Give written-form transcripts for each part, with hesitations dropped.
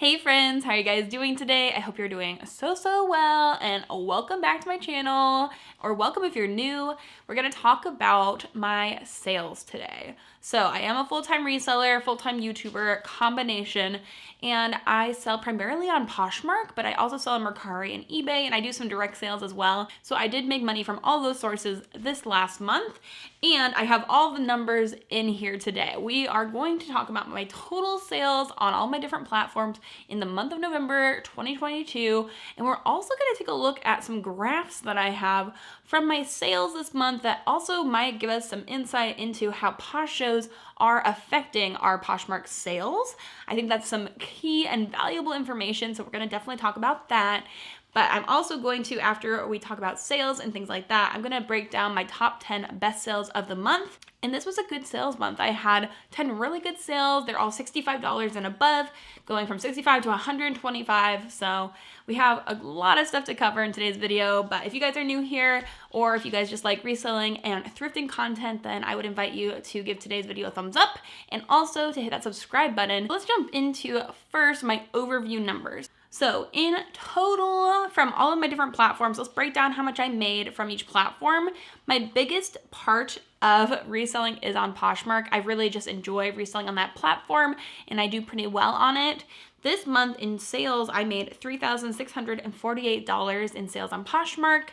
Hey friends, how are you guys doing today? I hope you're doing so well, and welcome back to my channel, or welcome if you're new. We're gonna talk about my sales today. So I am a full-time reseller, full-time YouTuber combination, and I sell primarily on Poshmark, but I also sell on Mercari and eBay, and I do some direct sales as well. So I did make money from all those sources this last month, and I have all the numbers in here today. We are going to talk about my total sales on all my different platforms in the month of November 2022, and we're also going to take a look at some graphs that I have from my sales this month that also might give us some insight into how Posh shows are affecting our Poshmark sales. I think that's some key and valuable information, so we're going to definitely talk about that. But I'm also going to, after we talk about sales and things like that, I'm going to break down my top 10 best sales of the month. And this was a good sales month. I had 10 really good sales. They're all $65 and above, going from $65 to $125. So we have a lot of stuff to cover in today's video. But if you guys are new here, or if you guys just like reselling and thrifting content, then I would invite you to give today's video a thumbs up and also to hit that subscribe button. Let's jump into first my overview numbers. So in total, from all of my different platforms, let's break down how much I made from each platform. My biggest part of reselling is on Poshmark. I really just enjoy reselling on that platform, and I do pretty well on it. This month in sales, I made $3,648 in sales on Poshmark.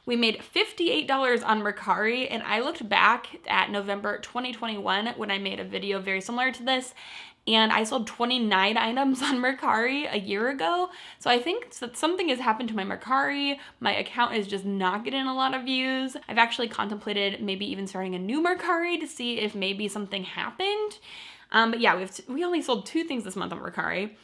We made $58 on Mercari, and I looked back at November 2021 when I made a video very similar to this, and I sold 29 items on Mercari a year ago. So I think that something has happened to my Mercari. My account is just not getting a lot of views. I've actually contemplated maybe even starting a new Mercari to see if maybe something happened. But yeah, we only sold 2 things this month on Mercari.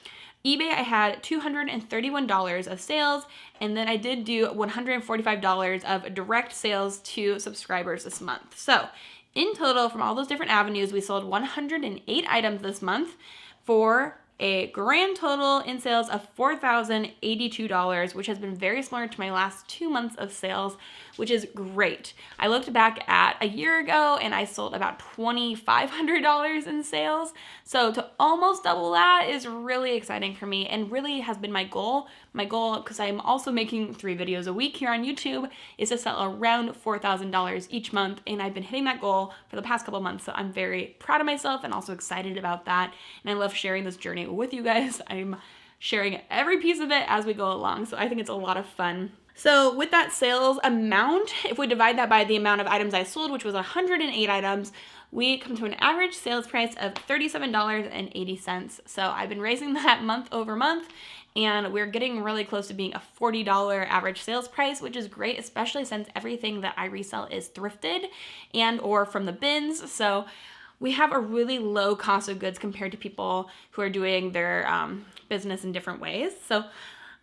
eBay, I had $231 of sales, and then I did do $145 of direct sales to subscribers this month. So in total, from all those different avenues, we sold 108 items this month for a grand total in sales of $4,082, which has been very similar to my last 2 months of sales, which is great. I looked back at a year ago and I sold about $2,500 in sales. So to almost double that is really exciting for me and really has been my goal. My goal, because I'm also making 3 videos a week here on YouTube, is to sell around $4,000 each month. And I've been hitting that goal for the past couple months. So I'm very proud of myself and also excited about that. And I love sharing this journey with you guys. I'm sharing every piece of it as we go along. So I think it's a lot of fun. So with that sales amount, if we divide that by the amount of items I sold, which was 108 items, we come to an average sales price of $37.80. So I've been raising that month over month, and we're getting really close to being a $40 average sales price, which is great, especially since everything that I resell is thrifted and or from the bins. So we have a really low cost of goods compared to people who are doing their business in different ways. So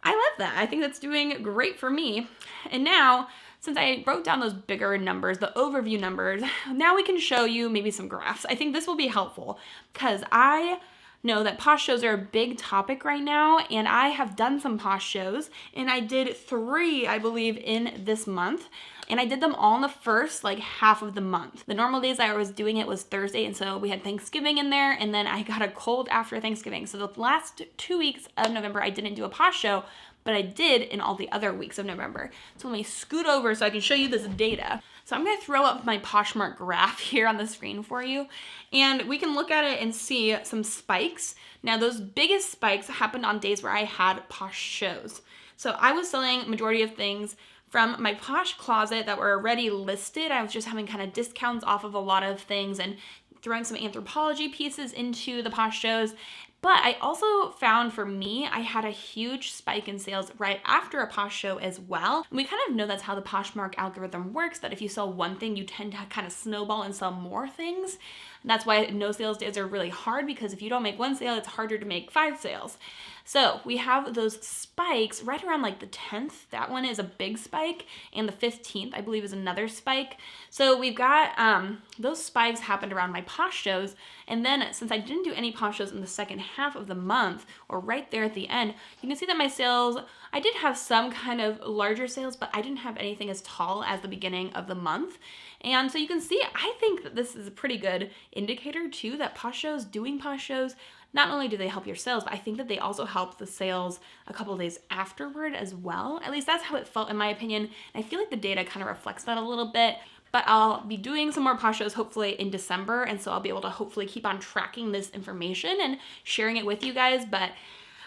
I love that. I think that's doing great for me. And now, since I wrote down those bigger numbers, the overview numbers, now we can show you maybe some graphs. I think this will be helpful because I know that Posh shows are a big topic right now, and I have done some Posh shows, and I did 3, I believe, in this month. And I did them all in the first half of the month. The normal days I was doing it was Thursday, and so we had Thanksgiving in there, and then I got a cold after Thanksgiving. So the last 2 weeks of November, I didn't do a Posh show, but I did in all the other weeks of November. So let me scoot over so I can show you this data. So I'm gonna throw up my Poshmark graph here on the screen for you, and we can look at it and see some spikes. Now those biggest spikes happened on days where I had Posh shows. So I was selling majority of things from my Posh closet that were already listed. I was just having kind of discounts off of a lot of things and throwing some anthropology pieces into the Posh shows. But I also found for me, I had a huge spike in sales right after a Posh show as well. And we kind of know that's how the Poshmark algorithm works, that if you sell one thing, you tend to kind of snowball and sell more things. And that's why no sales days are really hard, because if you don't make 1 sale, it's harder to make 5 sales. So we have those spikes right around the 10th. That one is a big spike. And the 15th, I believe, is another spike. So we've got those spikes happened around my Posh shows. And then since I didn't do any Posh shows in the second half of the month, or right there at the end, you can see that my sales, I did have some kind of larger sales, but I didn't have anything as tall as the beginning of the month. And so you can see, I think that this is a pretty good indicator too, that Posh shows, doing Posh shows, not only do they help your sales, but I think that they also help the sales a couple of days afterward as well. At least that's how it felt in my opinion. And I feel like the data kind of reflects that a little bit. But I'll be doing some more POSH shows hopefully in December, and so I'll be able to hopefully keep on tracking this information and sharing it with you guys. But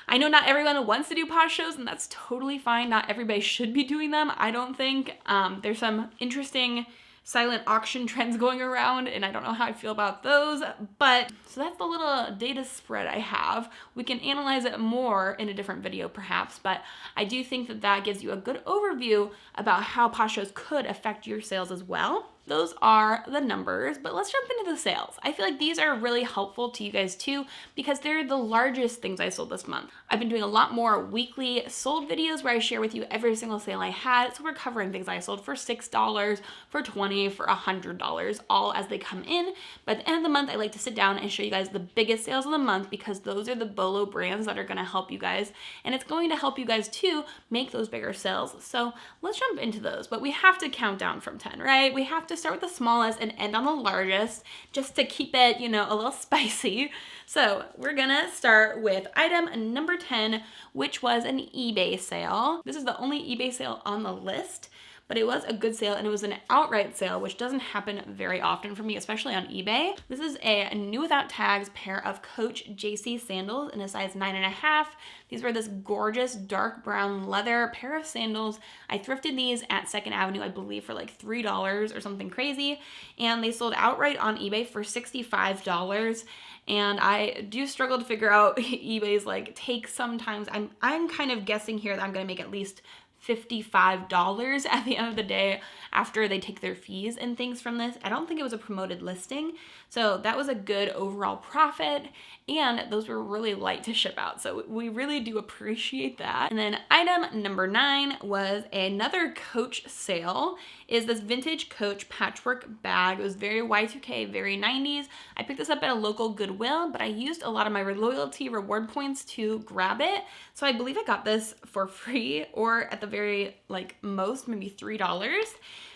I know not everyone wants to do POSH shows, and that's totally fine. Not everybody should be doing them, I don't think. There's some interesting silent auction trends going around, and I don't know how I feel about those, but so that's the little data spread I have. We can analyze it more in a different video perhaps, but I do think that that gives you a good overview about how POSH shows could affect your sales as well. Those are the numbers, but let's jump into the sales. I feel like these are really helpful to you guys too, because they're the largest things I sold this month. I've been doing a lot more weekly sold videos where I share with you every single sale I had. So we're covering things I sold for $6, for $20, for $100, all as they come in. But at the end of the month, I like to sit down and show you guys the biggest sales of the month, because those are the BOLO brands that are gonna help you guys. And it's going to help you guys too make those bigger sales. So let's jump into those, but we have to count down from 10, right? We have to start with the smallest and end on the largest, just to keep it, you know, a little spicy. So we're gonna start with item number 10, which was an eBay sale. This is the only eBay sale on the list, but it was a good sale, and it was an outright sale, which doesn't happen very often for me, especially on eBay. This is a new without tags pair of Coach JC sandals in a size 9.5. These were this gorgeous dark brown leather pair of sandals. I thrifted these at 2nd Avenue, I believe, for like $3 or something crazy, and they sold outright on eBay for $65. And I do struggle to figure out eBay's like take sometimes. I'm kind of guessing here that I'm gonna make at least $55 at the end of the day after they take their fees and things from this. I don't think it was a promoted listing, so that was a good overall profit, and those were really light to ship out, so we really do appreciate that. And then item number 9 was another Coach sale. Is this vintage Coach patchwork bag. It was very Y2K, very 90s. I picked this up at a local Goodwill, but I used a lot of my loyalty reward points to grab it, so I believe I got this for free, or at the very like most maybe $3.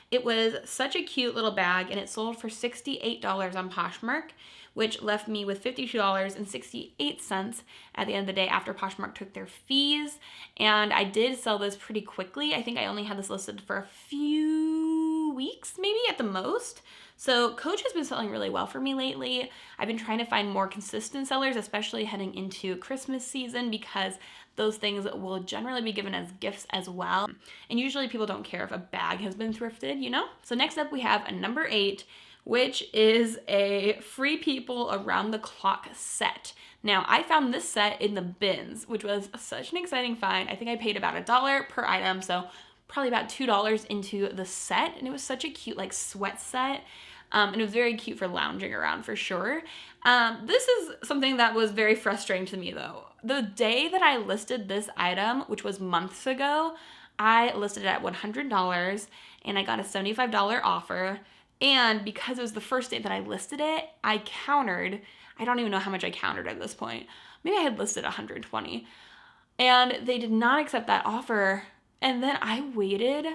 It was such a cute little bag, and it sold for $68 on Poshmark, which left me with $52.68 at the end of the day after Poshmark took their fees. And I did sell this pretty quickly. I think I only had this listed for a few weeks, maybe at the most. So Coach has been selling really well for me lately. I've been trying to find more consistent sellers, especially heading into Christmas season, because those things will generally be given as gifts as well. And usually people don't care if a bag has been thrifted, you know? So next up we have a number 8, which is a Free People Around the Clock set. Now, I found this set in the bins, which was such an exciting find. I think I paid about $1 per item, so probably about $2 into the set, and it was such a cute like sweat set. And it was very cute for lounging around for sure. This is something that was very frustrating to me though. The day that I listed this item, which was months ago, I listed it at $100 and I got a $75 offer. And because it was the first day that I listed it, I countered. I don't even know how much I countered at this point. Maybe I had listed $120. And they did not accept that offer. And then I waited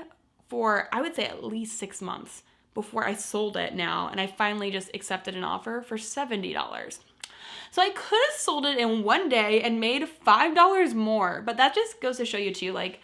for, I would say, at least 6 months before I sold it now, and I finally just accepted an offer for $70. So I could have sold it in one day and made $5 more, but that just goes to show you too, like,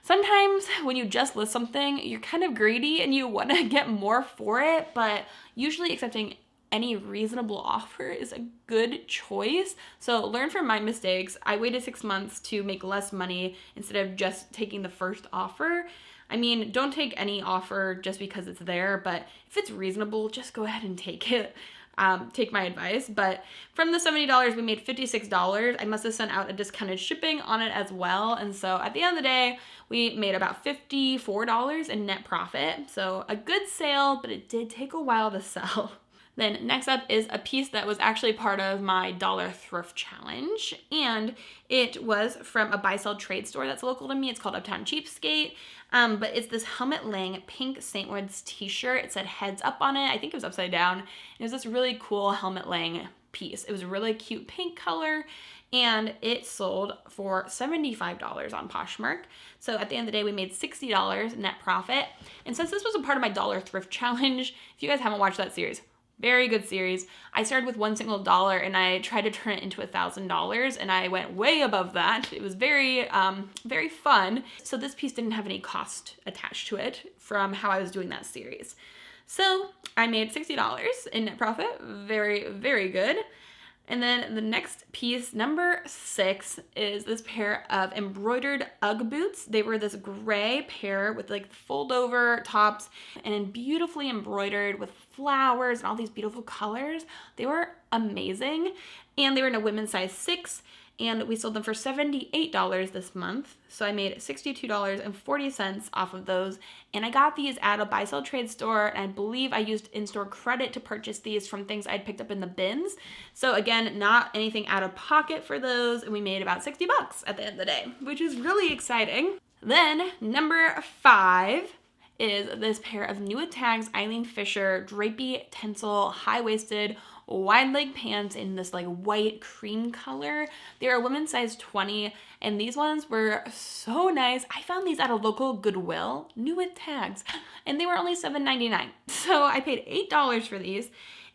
sometimes when you just list something, you're kind of greedy and you want to get more for it, but usually accepting any reasonable offer is a good choice. So learn from my mistakes. I waited 6 months to make less money instead of just taking the first offer. I mean, don't take any offer just because it's there, but if it's reasonable, just go ahead and take it. Take my advice. But from the $70, we made $56. I must have sent out a discounted shipping on it as well. And so at the end of the day, we made about $54 in net profit. So a good sale, but it did take a while to sell. Then next up is a piece that was actually part of my dollar thrift challenge, and it was from a buy sell trade store that's local to me. It's called Uptown Cheapskate, but it's this Helmut Lang pink St. Woods t-shirt. It said heads up on it. I think it was upside down. It was this really cool Helmut Lang piece. It was a really cute pink color, and it sold for $75 on Poshmark. So at the end of the day, we made $60 net profit. And since this was a part of my dollar thrift challenge, if you guys haven't watched that series, Very good series. I started with $1 single and I tried to turn it into $1,000 and I went way above that. It was very, very fun. So this piece didn't have any cost attached to it from how I was doing that series. So I made $60 in net profit. Very, very good. And then the next piece, number 6, is this pair of embroidered Ugg boots. They were this gray pair with like fold over tops and beautifully embroidered with flowers and all these beautiful colors. They were amazing. And they were in a women's size 6. And we sold them for $78 this month. So I made $62.40 off of those. And I got these at a buy sell trade store. And I believe I used in-store credit to purchase these from things I'd picked up in the bins. So again, not anything out of pocket for those. And we made about $60 at the end of the day, which is really exciting. Then number 5 is this pair of new with tags Eileen Fisher drapey tencel high-waisted wide leg pants in this like white cream color. They're a women's size 20 and these ones were so nice. I found these at a local Goodwill, new with tags, and they were only $7.99. So I paid $8 for these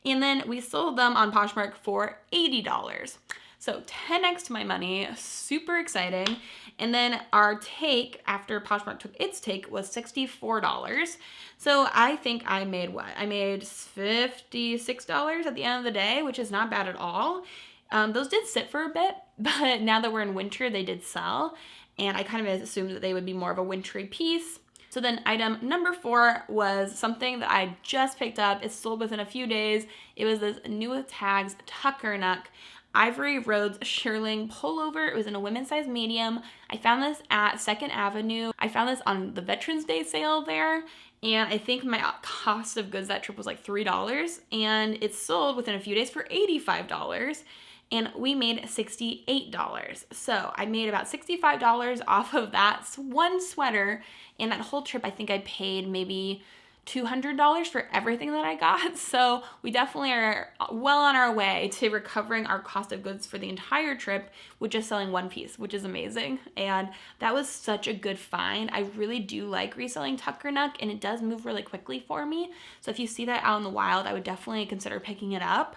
and then we sold them on Poshmark for $80. So 10x to my money, super exciting. And then our take after Poshmark took its take was $64. So I think I made what? I made $56 at the end of the day, which is not bad at all. Those did sit for a bit, but now that we're in winter, they did sell. And I kind of assumed that they would be more of a wintry piece. So then item number 4 was something that I just picked up. It sold within a few days. It was this new with tags tucker neck Ivory Rhodes shearling pullover. It was in a women's size medium. I found this at 2nd Avenue. I found this on the Veterans Day sale there. And I think my cost of goods that trip was like $3. And it sold within a few days for $85. And we made $68. So I made about $65 off of that one sweater. And that whole trip, I think I paid maybe $200 for everything that I got. So we definitely are well on our way to recovering our cost of goods for the entire trip with just selling one piece, which is amazing. And that was such a good find. I really do like reselling tucker neck and it does move really quickly for me. So if you see that out in the wild, I would definitely consider picking it up.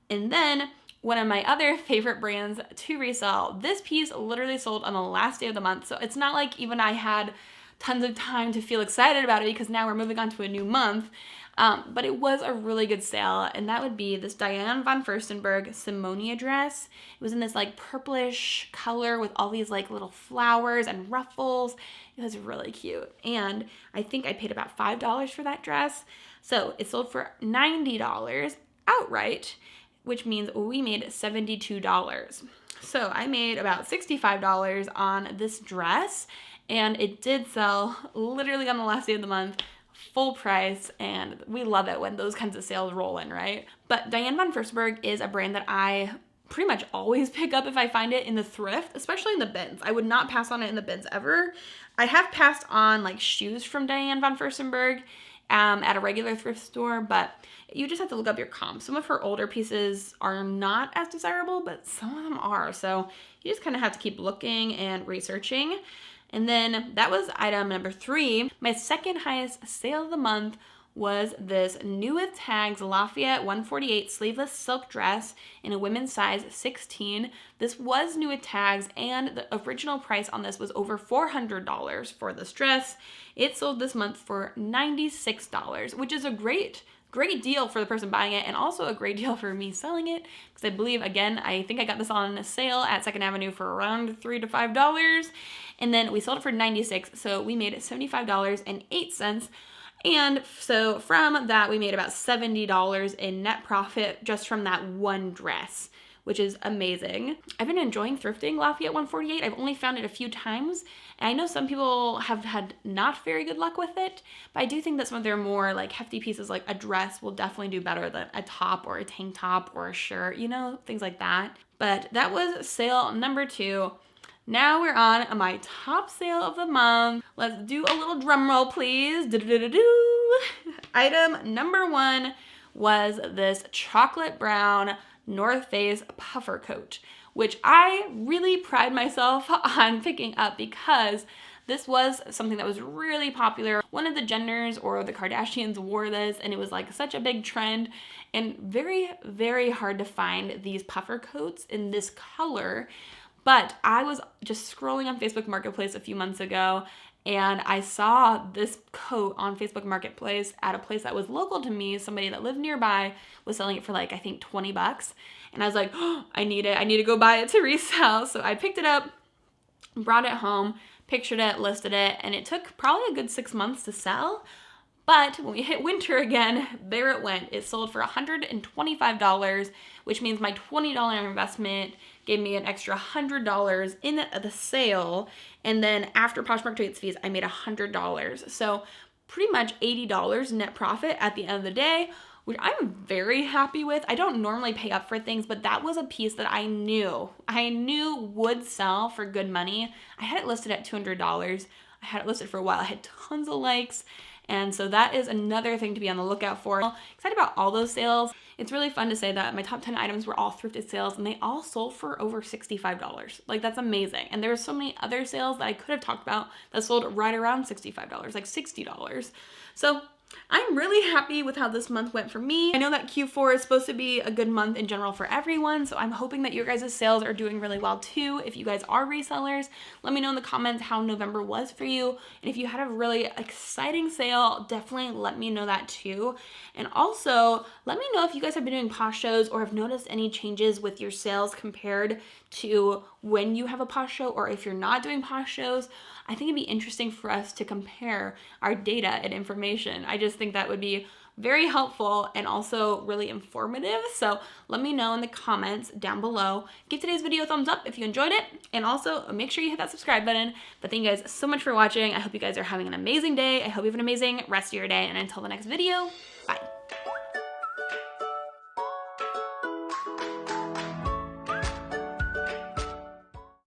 And then one of my other favorite brands to resell, this piece literally sold on the last day of the month. So it's not like even I had tons of time to feel excited about it because now we're moving on to a new month. But it was a really good sale, and that would be this Diane von Furstenberg Simonia dress. It was in this like purplish color with all these like little flowers and ruffles. It was really cute, and I think I paid about $5 for that dress. So it sold for $90 outright, which means we made $72. So I made about $65 on this dress. And it did sell literally on the last day of the month, full price, and we love it when those kinds of sales roll in, right? But Diane von Furstenberg is a brand that I pretty much always pick up if I find it in the thrift, especially in the bins. I would not pass on it in the bins ever. I have passed on like shoes from Diane von Furstenberg at a regular thrift store, but you just have to look up your comps. Some of her older pieces are not as desirable, but some of them are. So you just kind of have to keep looking and researching. And then that was item number 3. My second highest sale of the month was this new with tags Lafayette 148 sleeveless silk dress in a women's size 16. This was new with tags and the original price on this was over $400 for this dress. It sold this month for $96, which is a great deal for the person buying it and also a great deal for me selling it because I believe, again, I think I got this on a sale at 2nd Avenue for around $3 to $5 and then we sold it for $96, so we made $75.08. And so from that, we made about $70 in net profit just from that one dress, which is amazing. I've been enjoying thrifting Lafayette 148. I've only found it a few times, and I know some people have had not very good luck with it, but I do think that some of their more like hefty pieces like a dress will definitely do better than a top or a tank top or a shirt, you know, things like that. But that was sale number 2. Now we're on my top sale of the month. Let's do a little drum roll, please. Do-do-do-do-do. Item number 1 was this chocolate brown North Face puffer coat, which I really pride myself on picking up because This was something that was really popular. One of the Jenners or the Kardashians wore this, and it was like such a big trend, and very, very hard to find these puffer coats in this color. But I was just scrolling on Facebook Marketplace a few months ago, and I saw this coat on Facebook Marketplace at a place that was local to me. Somebody that lived nearby was selling it for like, I think 20 bucks. And I was like, oh, I need it. I need to go buy it to resell. So I picked it up, brought it home, pictured it, listed it, and it took probably a good 6 months to sell. But when we hit winter again, there it went. It sold for $125, which means my $20 investment gave me an extra $100 in the sale. And then after Poshmark trades fees, I made $100. So pretty much $80 net profit at the end of the day, which I'm very happy with. I don't normally pay up for things, but that was a piece that I knew would sell for good money. I had it listed at $200. I had it listed for a while. I had tons of likes. And so that is another thing to be on the lookout for. Excited about all those sales. It's really fun to say that my top 10 items were all thrifted sales, and they all sold for over $65. Like, that's amazing. And there were so many other sales that I could have talked about that sold right around $65, like $60. So I'm really happy with how this month went for me. I know that Q4 is supposed to be a good month in general for everyone, so I'm hoping that your guys' sales are doing really well too. If you guys are resellers, let me know in the comments how November was for you. And if you had a really exciting sale, definitely let me know that too. And also, let me know if you guys have been doing POSH shows or have noticed any changes with your sales compared to when you have a POSH show, or if you're not doing POSH shows. I think it'd be interesting for us to compare our data and information. I just think that would be very helpful and also really informative. So let me know in the comments down below. Give today's video a thumbs up if you enjoyed it, and also make sure you hit that subscribe button. But thank you guys so much for watching. I hope you guys are having an amazing day. I hope you have an amazing rest of your day, and until the next video, bye.